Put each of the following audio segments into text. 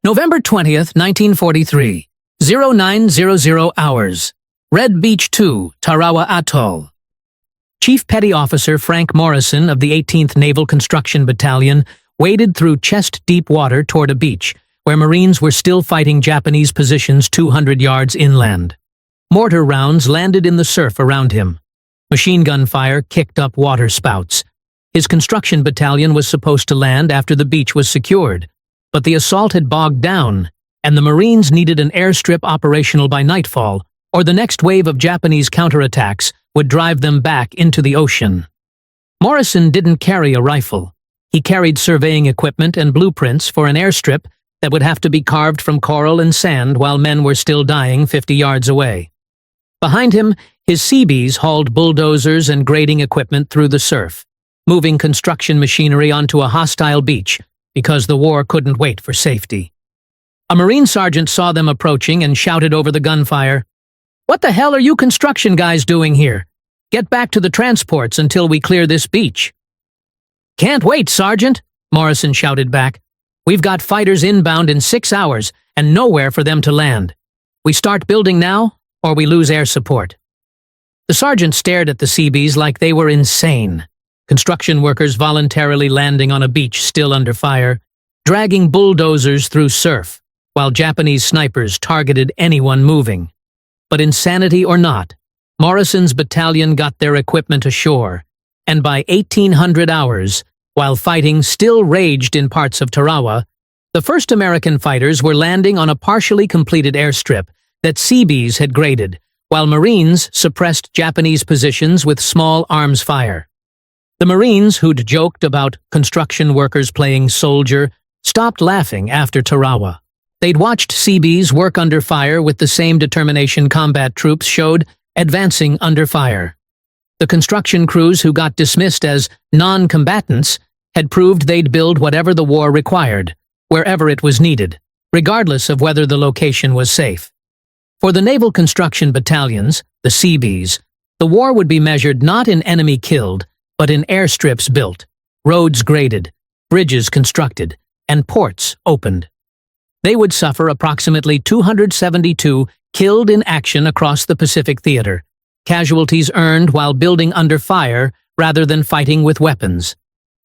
November 20th, 1943, 0900 hours. Red Beach 2, Tarawa Atoll. Chief Petty Officer Frank Morrison of the 18th Naval Construction Battalion waded through chest-deep water toward a beach, where Marines were still fighting Japanese positions 200 yards inland. Mortar rounds landed in the surf around him. Machine gun fire kicked up water spouts. His construction battalion was supposed to land after the beach was secured, but the assault had bogged down, and the Marines needed an airstrip operational by nightfall, or the next wave of Japanese counterattacks would drive them back into the ocean. Morrison didn't carry a rifle. He carried surveying equipment and blueprints for an airstrip that would have to be carved from coral and sand while men were still dying 50 yards away. Behind him, his Seabees hauled bulldozers and grading equipment through the surf, moving construction machinery onto a hostile beach because the war couldn't wait for safety. A Marine sergeant saw them approaching and shouted over the gunfire, "What the hell are you construction guys doing here? Get back to the transports until we clear this beach." "Can't wait, Sergeant," Morrison shouted back. "We've got fighters inbound in 6 hours and nowhere for them to land. We start building now, or we lose air support." The sergeant stared at the Seabees like they were insane. Construction workers voluntarily landing on a beach still under fire, dragging bulldozers through surf, while Japanese snipers targeted anyone moving. But insanity or not, Morrison's battalion got their equipment ashore, and by 1800 hours, while fighting still raged in parts of Tarawa, the first American fighters were landing on a partially completed airstrip that Seabees had graded, while Marines suppressed Japanese positions with small arms fire. The Marines, who'd joked about construction workers playing soldier, stopped laughing after Tarawa. They'd watched Seabees work under fire with the same determination combat troops showed advancing under fire. The construction crews who got dismissed as non-combatants had proved they'd build whatever the war required, wherever it was needed, regardless of whether the location was safe. For the naval construction battalions, the Seabees, the war would be measured not in enemy killed, but in airstrips built, roads graded, bridges constructed, and ports opened. They would suffer approximately 272 killed in action across the Pacific theater, casualties earned while building under fire rather than fighting with weapons.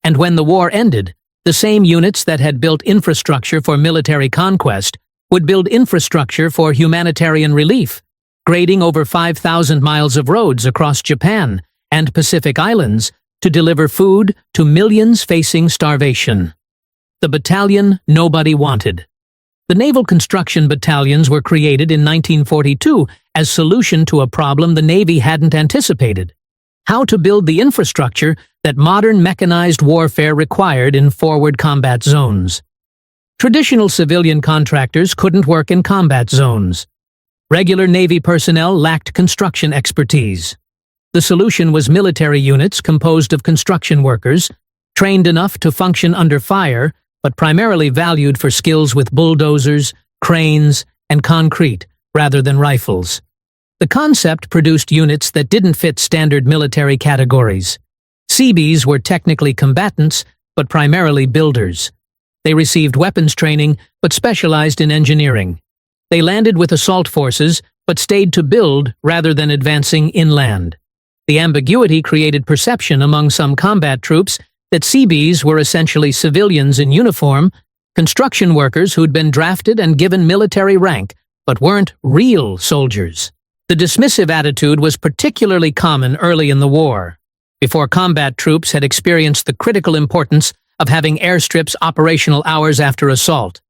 And when the war ended, the same units that had built infrastructure for military conquest would build infrastructure for humanitarian relief, grading over 5,000 miles of roads across Japan and Pacific Islands to deliver food to millions facing starvation. The battalion nobody wanted. The naval construction battalions were created in 1942 as solution to a problem the Navy hadn't anticipated: how to build the infrastructure that modern mechanized warfare required in forward combat zones. Traditional civilian contractors couldn't work in combat zones. Regular Navy personnel lacked construction expertise. The solution was military units composed of construction workers, trained enough to function under fire, but primarily valued for skills with bulldozers, cranes, and concrete, rather than rifles. The concept produced units that didn't fit standard military categories. Seabees were technically combatants, but primarily builders. They received weapons training, but specialized in engineering. They landed with assault forces, but stayed to build rather than advancing inland. The ambiguity created perception among some combat troops that Seabees were essentially civilians in uniform, construction workers who'd been drafted and given military rank, but weren't real soldiers. The dismissive attitude was particularly common early in the war, before combat troops had experienced the critical importance of having airstrips operational hours after assault,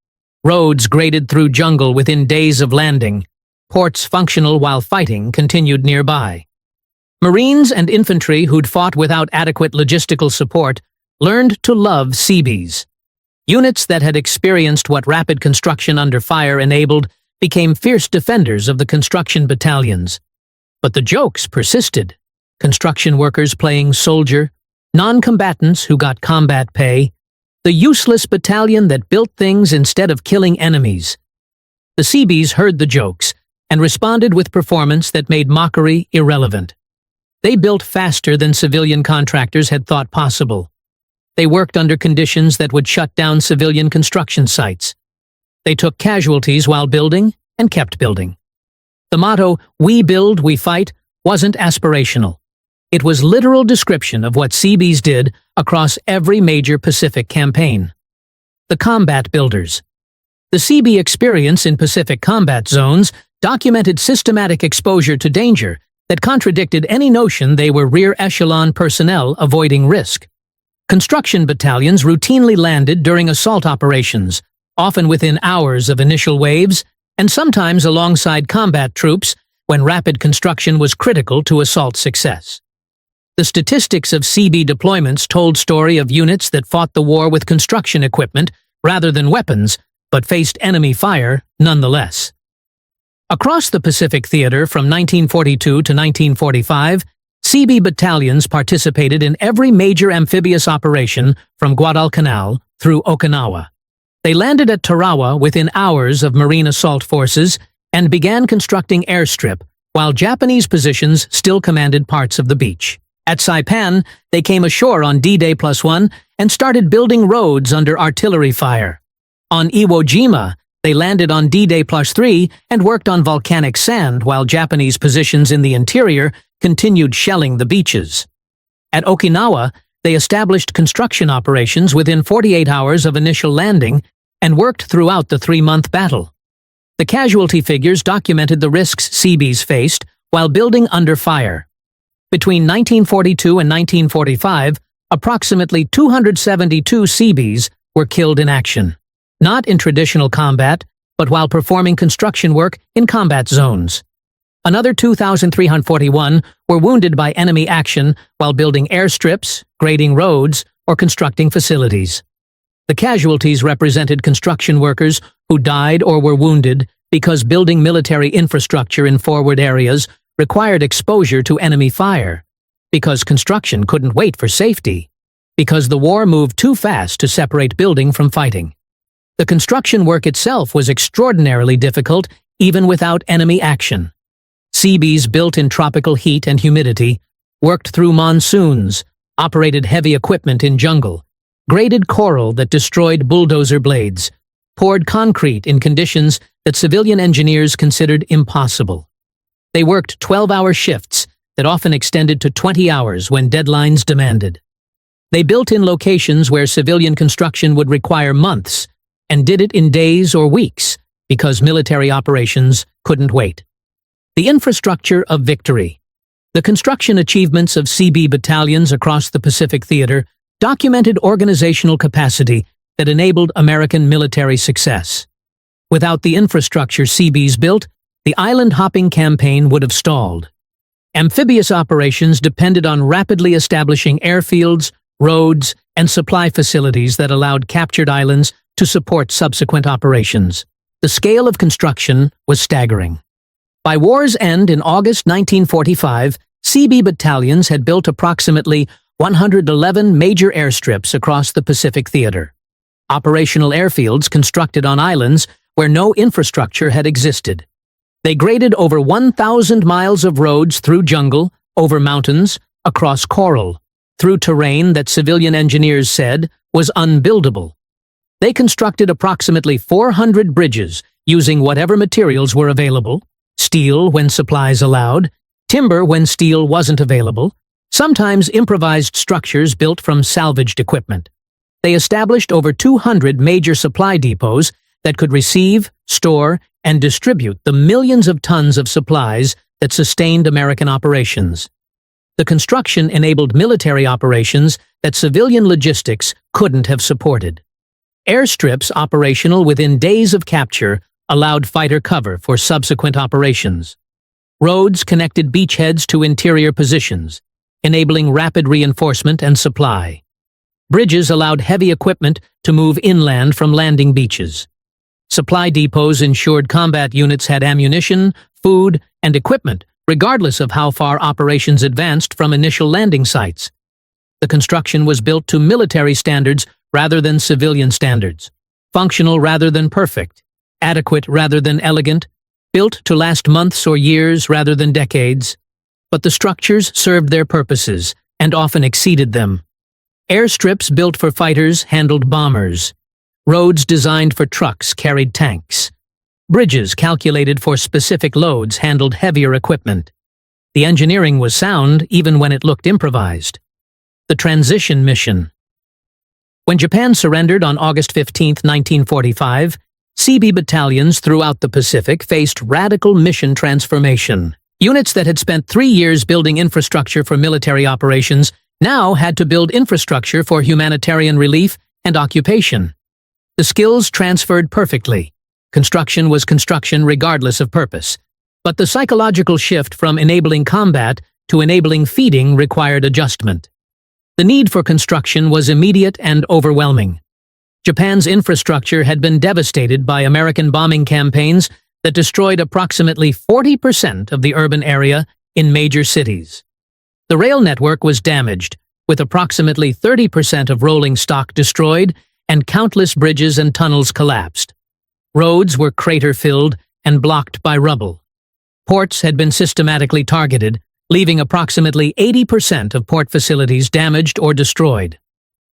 roads graded through jungle within days of landing, ports functional while fighting continued nearby. Marines and infantry who'd fought without adequate logistical support learned to love Seabees. Units that had experienced what rapid construction under fire enabled became fierce defenders of the construction battalions. But the jokes persisted. Construction workers playing soldier, non-combatants who got combat pay, the useless battalion that built things instead of killing enemies. The Seabees heard the jokes and responded with performance that made mockery irrelevant. They built faster than civilian contractors had thought possible. They worked under conditions that would shut down civilian construction sites. They took casualties while building and kept building. The motto, "We build, we fight," wasn't aspirational. It was literal description of what Seabees did across every major Pacific campaign. The combat builders. The Seabee experience in Pacific combat zones documented systematic exposure to danger that contradicted any notion they were rear echelon personnel avoiding risk. Construction battalions routinely landed during assault operations, often within hours of initial waves, and sometimes alongside combat troops when rapid construction was critical to assault success. The statistics of Seabee deployments told story of units that fought the war with construction equipment rather than weapons, but faced enemy fire nonetheless. Across the Pacific Theater from 1942 to 1945, Seabee battalions participated in every major amphibious operation from Guadalcanal through Okinawa. They landed at Tarawa within hours of Marine assault forces and began constructing airstrip, while Japanese positions still commanded parts of the beach. At Saipan, they came ashore on D-Day +1 and started building roads under artillery fire. On Iwo Jima, they landed on D-Day +3 and worked on volcanic sand while Japanese positions in the interior continued shelling the beaches. At Okinawa, they established construction operations within 48 hours of initial landing and worked throughout the 3-month battle. The casualty figures documented the risks Seabees faced while building under fire. Between 1942 and 1945, approximately 272 Seabees were killed in action, not in traditional combat, but while performing construction work in combat zones. Another 2,341 were wounded by enemy action while building airstrips, grading roads, or constructing facilities. The casualties represented construction workers who died or were wounded because building military infrastructure in forward areas required exposure to enemy fire, because construction couldn't wait for safety, because the war moved too fast to separate building from fighting. The construction work itself was extraordinarily difficult even without enemy action. Seabees built in tropical heat and humidity, worked through monsoons, operated heavy equipment in jungle, graded coral that destroyed bulldozer blades, poured concrete in conditions that civilian engineers considered impossible. They worked 12-hour shifts that often extended to 20 hours when deadlines demanded. They built in locations where civilian construction would require months, and did it in days or weeks because military operations couldn't wait. The infrastructure of victory. The construction achievements of Seabee battalions across the Pacific Theater documented organizational capacity that enabled American military success. Without the infrastructure Seabees built, the island-hopping campaign would have stalled. Amphibious operations depended on rapidly establishing airfields, roads, and supply facilities that allowed captured islands to support subsequent operations. The scale of construction was staggering. By war's end in August 1945, Seabee battalions had built approximately 111 major airstrips across the Pacific Theater. Operational airfields constructed on islands where no infrastructure had existed. They graded over 1,000 miles of roads through jungle, over mountains, across coral, through terrain that civilian engineers said was unbuildable. They constructed approximately 400 bridges using whatever materials were available, steel when supplies allowed, timber when steel wasn't available, sometimes improvised structures built from salvaged equipment. They established over 200 major supply depots that could receive, store, and distribute the millions of tons of supplies that sustained American operations. The construction enabled military operations that civilian logistics couldn't have supported. Airstrips operational within days of capture allowed fighter cover for subsequent operations. Roads connected beachheads to interior positions, enabling rapid reinforcement and supply. Bridges allowed heavy equipment to move inland from landing beaches. Supply depots ensured combat units had ammunition, food, and equipment, regardless of how far operations advanced from initial landing sites. The construction was built to military standards rather than civilian standards, functional rather than perfect, adequate rather than elegant, built to last months or years rather than decades. But the structures served their purposes and often exceeded them. Airstrips built for fighters handled bombers. Roads designed for trucks carried tanks. Bridges calculated for specific loads handled heavier equipment. The engineering was sound even when it looked improvised. The transition mission. When Japan surrendered on August 15, 1945, CB battalions throughout the Pacific faced radical mission transformation. Units that had spent 3 years building infrastructure for military operations now had to build infrastructure for humanitarian relief and occupation. The skills transferred perfectly. Construction was construction regardless of purpose. But the psychological shift from enabling combat to enabling feeding required adjustment. The need for construction was immediate and overwhelming. Japan's infrastructure had been devastated by American bombing campaigns that destroyed approximately 40% of the urban area in major cities. The rail network was damaged, with approximately 30% of rolling stock destroyed and countless bridges and tunnels collapsed. Roads were crater-filled and blocked by rubble. Ports had been systematically targeted, leaving approximately 80% of port facilities damaged or destroyed.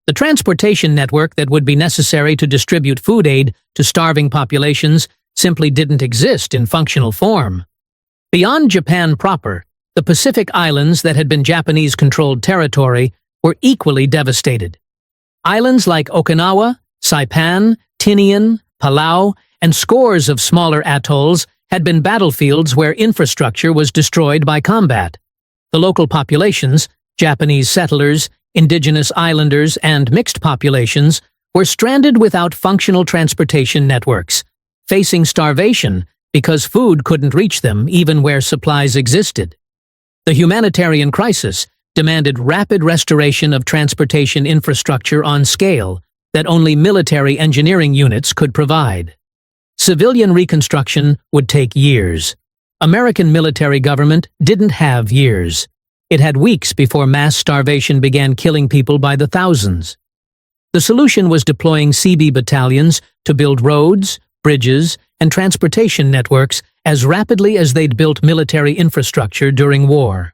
The transportation network that would be necessary to distribute food aid to starving populations simply didn't exist in functional form. Beyond Japan proper, the Pacific Islands that had been Japanese-controlled territory were equally devastated. Islands like Okinawa, Saipan, Tinian, Palau, and scores of smaller atolls had been battlefields where infrastructure was destroyed by combat. The local populations, Japanese settlers, indigenous islanders, and mixed populations, were stranded without functional transportation networks, facing starvation because food couldn't reach them even where supplies existed. The humanitarian crisis demanded rapid restoration of transportation infrastructure on scale that only military engineering units could provide. Civilian reconstruction would take years. American military government didn't have years. It had weeks before mass starvation began killing people by the thousands. The solution was deploying CB battalions to build roads, bridges, and transportation networks as rapidly as they'd built military infrastructure during war.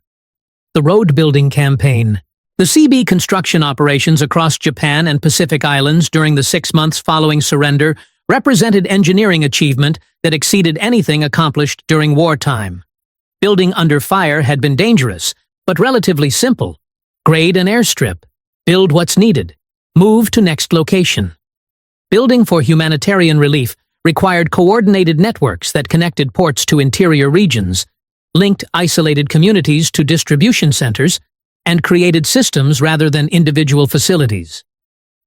The road-building campaign. The CB construction operations across Japan and Pacific Islands during the 6 months following surrender represented engineering achievement that exceeded anything accomplished during wartime. Building under fire had been dangerous, but relatively simple. Grade an airstrip. Build what's needed. Move to next location. Building for humanitarian relief required coordinated networks that connected ports to interior regions, linked isolated communities to distribution centers, and created systems rather than individual facilities.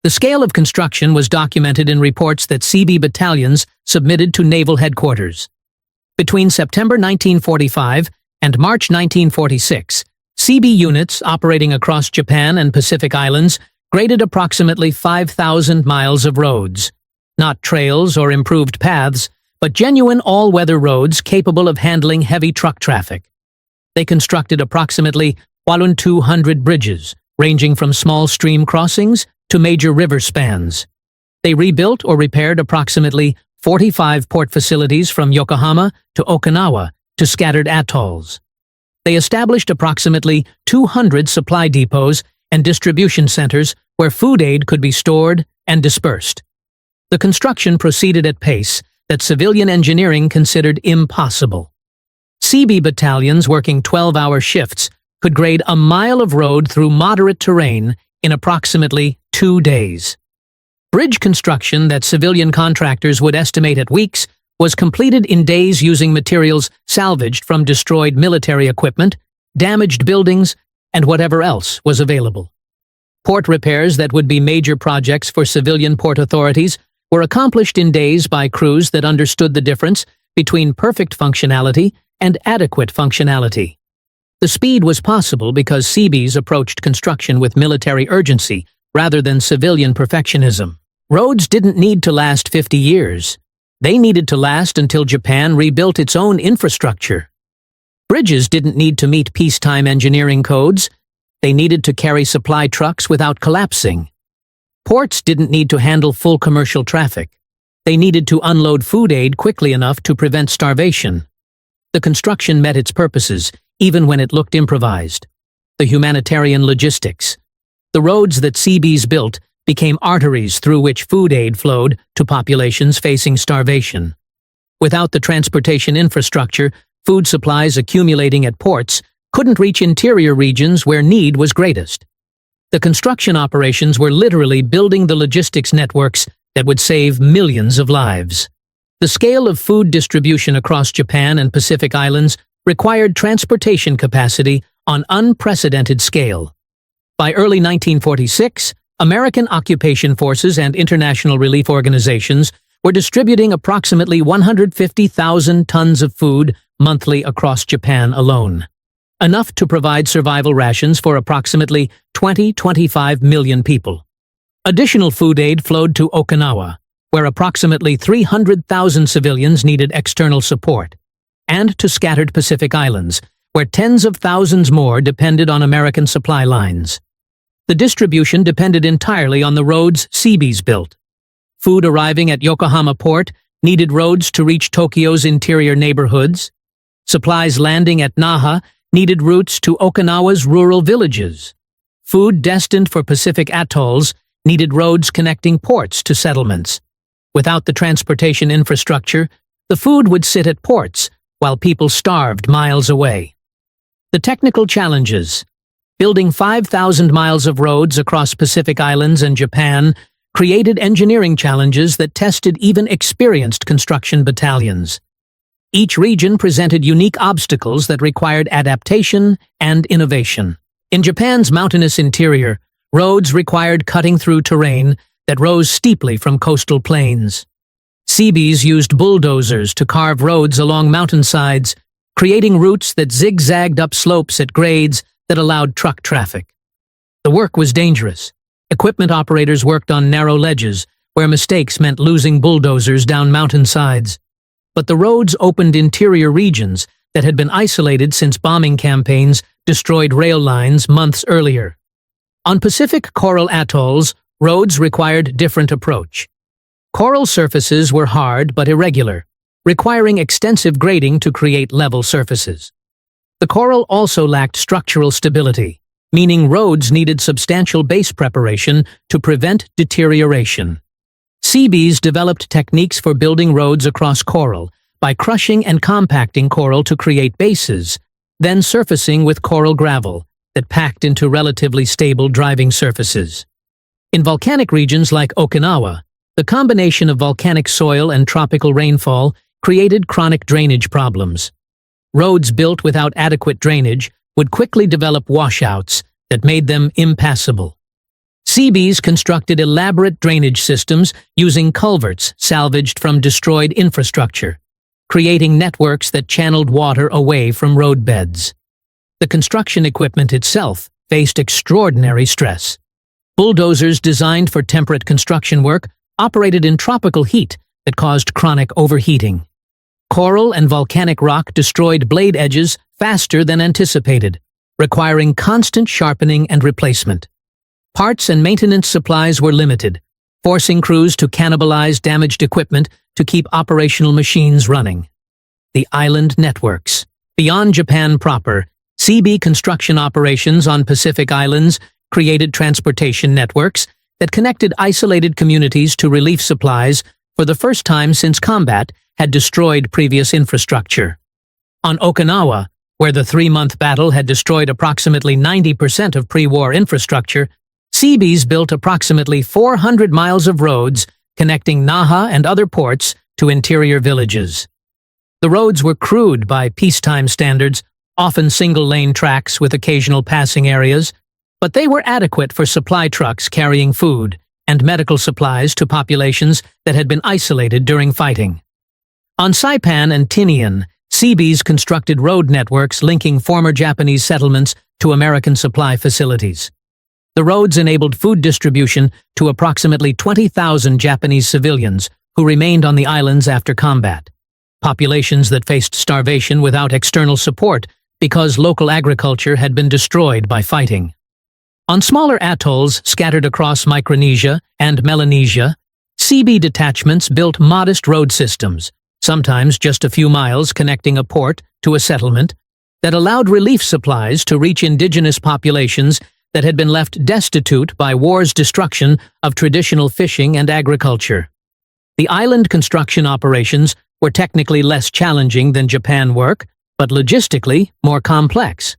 The scale of construction was documented in reports that CB battalions submitted to naval headquarters. Between September 1945 and March 1946, CB units operating across Japan and Pacific Islands graded approximately 5,000 miles of roads. Not trails or improved paths, but genuine all-weather roads capable of handling heavy truck traffic. They constructed approximately 1,200 bridges, ranging from small stream crossings to major river spans. They rebuilt or repaired approximately 45 port facilities from Yokohama to Okinawa to scattered atolls. They established approximately 200 supply depots and distribution centers where food aid could be stored and dispersed. The construction proceeded at pace that civilian engineering considered impossible. CB battalions working 12-hour shifts could grade a mile of road through moderate terrain in approximately 2 days. Bridge construction that civilian contractors would estimate at weeks was completed in days using materials salvaged from destroyed military equipment, damaged buildings, and whatever else was available. Port repairs that would be major projects for civilian port authorities were accomplished in days by crews that understood the difference between perfect functionality and adequate functionality. The speed was possible because CBs approached construction with military urgency rather than civilian perfectionism. Roads didn't need to last 50 years. They needed to last until Japan rebuilt its own infrastructure. Bridges didn't need to meet peacetime engineering codes. They needed to carry supply trucks without collapsing. Ports didn't need to handle full commercial traffic. They needed to unload food aid quickly enough to prevent starvation. The construction met its purposes, even when it looked improvised. The humanitarian logistics. The roads that CBs built became arteries through which food aid flowed to populations facing starvation. Without the transportation infrastructure, food supplies accumulating at ports couldn't reach interior regions where need was greatest. The construction operations were literally building the logistics networks that would save millions of lives. The scale of food distribution across Japan and Pacific Islands required transportation capacity on unprecedented scale. By early 1946, American occupation forces and international relief organizations were distributing approximately 150,000 tons of food monthly across Japan alone, enough to provide survival rations for approximately 25 million people. Additional food aid flowed to Okinawa, where approximately 300,000 civilians needed external support, and to scattered Pacific Islands, where tens of thousands more depended on American supply lines. The distribution depended entirely on the roads Seabees built. Food arriving at Yokohama port needed roads to reach Tokyo's interior neighborhoods. Supplies landing at Naha needed routes to Okinawa's rural villages. Food destined for Pacific atolls needed roads connecting ports to settlements. Without the transportation infrastructure, the food would sit at ports while people starved miles away. The technical challenges. Building 5,000 miles of roads across Pacific Islands and Japan created engineering challenges that tested even experienced construction battalions. Each region presented unique obstacles that required adaptation and innovation. In Japan's mountainous interior, roads required cutting through terrain that rose steeply from coastal plains. Seabees used bulldozers to carve roads along mountainsides, creating routes that zigzagged up slopes at grades that allowed truck traffic. The work was dangerous. Equipment operators worked on narrow ledges, where mistakes meant losing bulldozers down mountainsides. But the roads opened interior regions that had been isolated since bombing campaigns destroyed rail lines months earlier. On Pacific coral atolls, roads required different approach. Coral surfaces were hard but irregular, requiring extensive grading to create level surfaces. The coral also lacked structural stability, meaning roads needed substantial base preparation to prevent deterioration. Seabees developed techniques for building roads across coral by crushing and compacting coral to create bases, then surfacing with coral gravel that packed into relatively stable driving surfaces. In volcanic regions like Okinawa, the combination of volcanic soil and tropical rainfall created chronic drainage problems. Roads built without adequate drainage would quickly develop washouts that made them impassable. Seabees constructed elaborate drainage systems using culverts salvaged from destroyed infrastructure, creating networks that channeled water away from roadbeds. The construction equipment itself faced extraordinary stress. Bulldozers designed for temperate construction work operated in tropical heat that caused chronic overheating. Coral and volcanic rock destroyed blade edges faster than anticipated, requiring constant sharpening and replacement. Parts and maintenance supplies were limited, forcing crews to cannibalize damaged equipment to keep operational machines running. The island networks. Beyond Japan proper, Seabee construction operations on Pacific Islands created transportation networks that connected isolated communities to relief supplies for the first time since combat had destroyed previous infrastructure. On Okinawa, where the 3-month battle had destroyed approximately 90% of pre-war infrastructure, Seabees built approximately 400 miles of roads connecting Naha and other ports to interior villages. The roads were crude by peacetime standards, often single-lane tracks with occasional passing areas, but they were adequate for supply trucks carrying food and medical supplies to populations that had been isolated during fighting. On Saipan and Tinian, Seabees constructed road networks linking former Japanese settlements to American supply facilities. The roads enabled food distribution to approximately 20,000 Japanese civilians who remained on the islands after combat, populations that faced starvation without external support because local agriculture had been destroyed by fighting. On smaller atolls scattered across Micronesia and Melanesia, Seabee detachments built modest road systems, sometimes just a few miles connecting a port to a settlement, that allowed relief supplies to reach indigenous populations that had been left destitute by war's destruction of traditional fishing and agriculture. The island construction operations were technically less challenging than Japan work, but logistically more complex.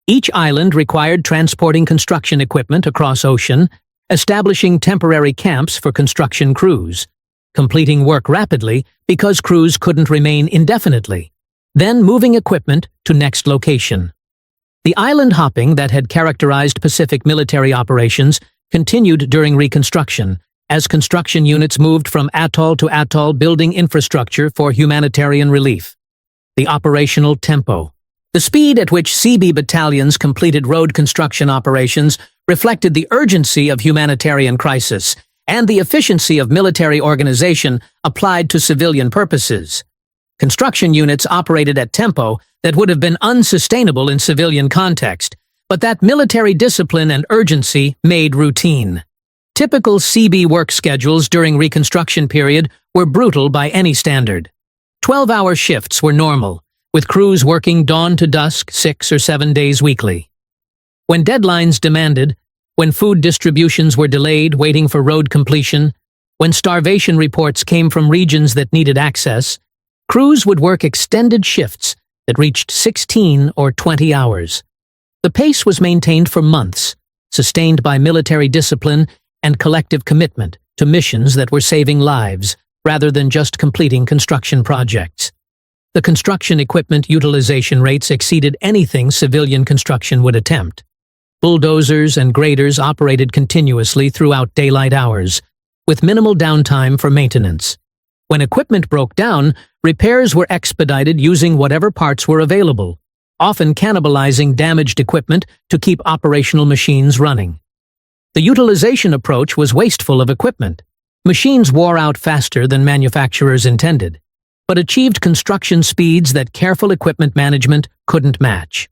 Each island required transporting construction equipment across ocean, establishing temporary camps for construction crews, completing work rapidly because crews couldn't remain indefinitely, then moving equipment to next location. The island hopping that had characterized Pacific military operations continued during reconstruction, as construction units moved from atoll to atoll building infrastructure for humanitarian relief. The operational tempo. The speed at which CB battalions completed road construction operations reflected the urgency of humanitarian crisis and the efficiency of military organization applied to civilian purposes. Construction units operated at tempo that would have been unsustainable in civilian context, but that military discipline and urgency made routine. Typical CB work schedules during reconstruction period were brutal by any standard. 12-hour shifts were normal, with crews working dawn to dusk 6 or 7 days weekly. When deadlines demanded, when food distributions were delayed waiting for road completion, when starvation reports came from regions that needed access, crews would work extended shifts that reached 16 or 20 hours. The pace was maintained for months, sustained by military discipline and collective commitment to missions that were saving lives rather than just completing construction projects. The construction equipment utilization rates exceeded anything civilian construction would attempt. Bulldozers and graders operated continuously throughout daylight hours, with minimal downtime for maintenance. When equipment broke down, repairs were expedited using whatever parts were available, often cannibalizing damaged equipment to keep operational machines running. The utilization approach was wasteful of equipment. Machines wore out faster than manufacturers intended, but achieved construction speeds that careful equipment management couldn't match.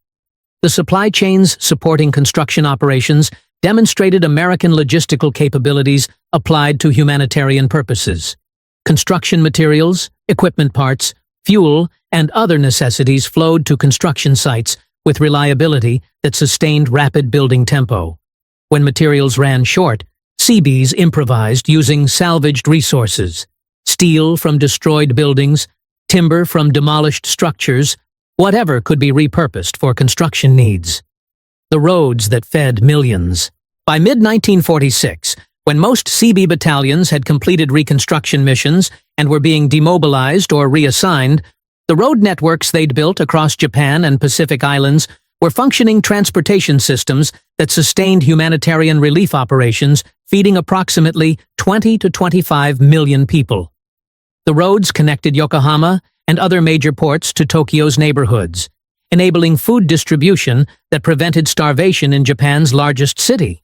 The supply chains supporting construction operations demonstrated American logistical capabilities applied to humanitarian purposes. Construction materials, equipment parts, fuel, and other necessities flowed to construction sites with reliability that sustained rapid building tempo. When materials ran short, CBs improvised using salvaged resources: steel from destroyed buildings, timber from demolished structures, whatever could be repurposed for construction needs. The roads that fed millions. By mid-1946, when most CB battalions had completed reconstruction missions and were being demobilized or reassigned, the road networks they'd built across Japan and Pacific Islands were functioning transportation systems that sustained humanitarian relief operations, feeding approximately 20 to 25 million people. The roads connected Yokohama and other major ports to Tokyo's neighborhoods, enabling food distribution that prevented starvation in Japan's largest city.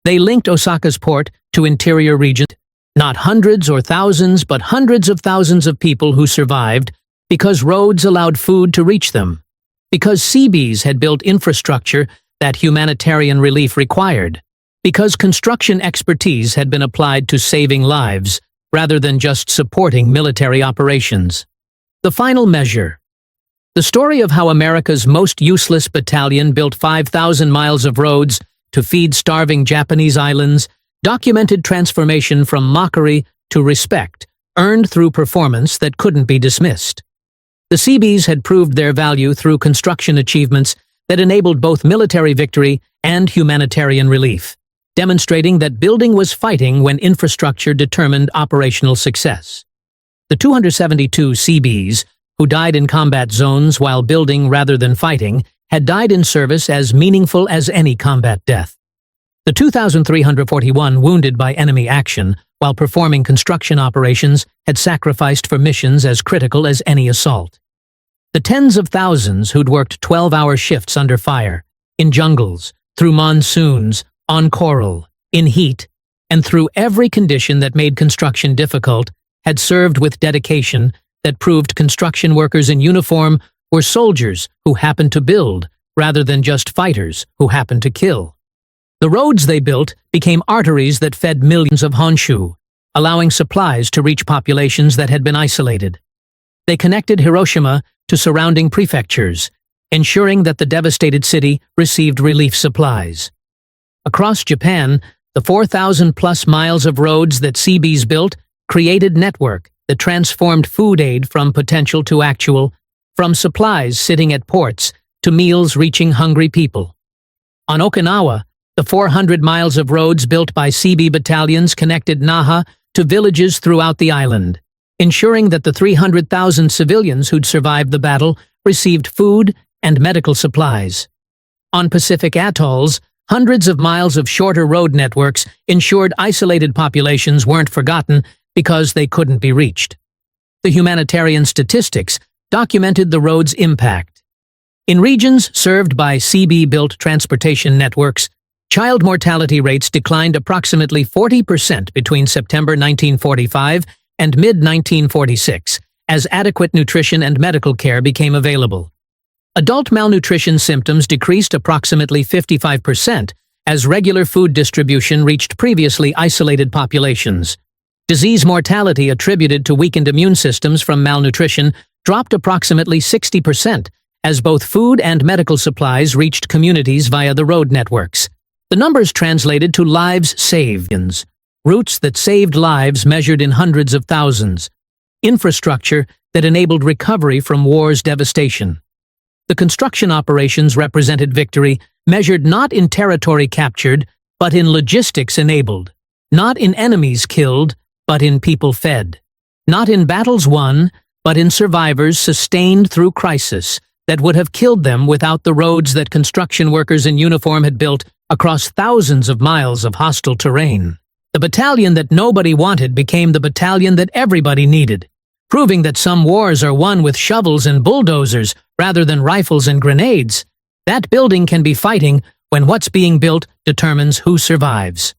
They linked Osaka's port to interior regions, not hundreds or thousands, but hundreds of thousands of people who survived because roads allowed food to reach them, because CBs had built infrastructure that humanitarian relief required, because construction expertise had been applied to saving lives rather than just supporting military operations. The final measure. The story of how America's most useless battalion built 5,000 miles of roads to feed starving Japanese islands documented transformation from mockery to respect, earned through performance that couldn't be dismissed. The CBs had proved their value through construction achievements that enabled both military victory and humanitarian relief, demonstrating that building was fighting when infrastructure determined operational success. The 272 CBs, who died in combat zones while building rather than fighting, had died in service as meaningful as any combat death. The 2,341 wounded by enemy action while performing construction operations had sacrificed for missions as critical as any assault. The tens of thousands who'd worked 12-hour shifts under fire, in jungles, through monsoons, on coral, in heat, and through every condition that made construction difficult, had served with dedication that proved construction workers in uniform were soldiers who happened to build, rather than just fighters who happened to kill. The roads they built became arteries that fed millions of Honshu, allowing supplies to reach populations that had been isolated. They connected Hiroshima to surrounding prefectures, ensuring that the devastated city received relief supplies. Across Japan, the 4,000-plus miles of roads that Seabees built created network that transformed food aid from potential to actual, from supplies sitting at ports to meals reaching hungry people. On Okinawa, the 400 miles of roads built by Seabee battalions connected Naha to villages throughout the island, ensuring that the 300,000 civilians who'd survived the battle received food and medical supplies. On Pacific atolls, hundreds of miles of shorter road networks ensured isolated populations weren't forgotten because they couldn't be reached. The humanitarian statistics documented the road's impact. In regions served by Seabee-built transportation networks, child mortality rates declined approximately 40% between September 1945 and mid-1946, as adequate nutrition and medical care became available. Adult malnutrition symptoms decreased approximately 55% as regular food distribution reached previously isolated populations. Disease mortality attributed to weakened immune systems from malnutrition dropped approximately 60% as both food and medical supplies reached communities via the road networks. The numbers translated to lives saved, routes that saved lives measured in hundreds of thousands, infrastructure that enabled recovery from war's devastation. The construction operations represented victory, measured not in territory captured, but in logistics enabled, not in enemies killed, but in people fed, not in battles won, but in survivors sustained through crisis that would have killed them without the roads that construction workers in uniform had built across thousands of miles of hostile terrain. The battalion that nobody wanted became the battalion that everybody needed, proving that some wars are won with shovels and bulldozers rather than rifles and grenades. That building can be fighting when what's being built determines who survives.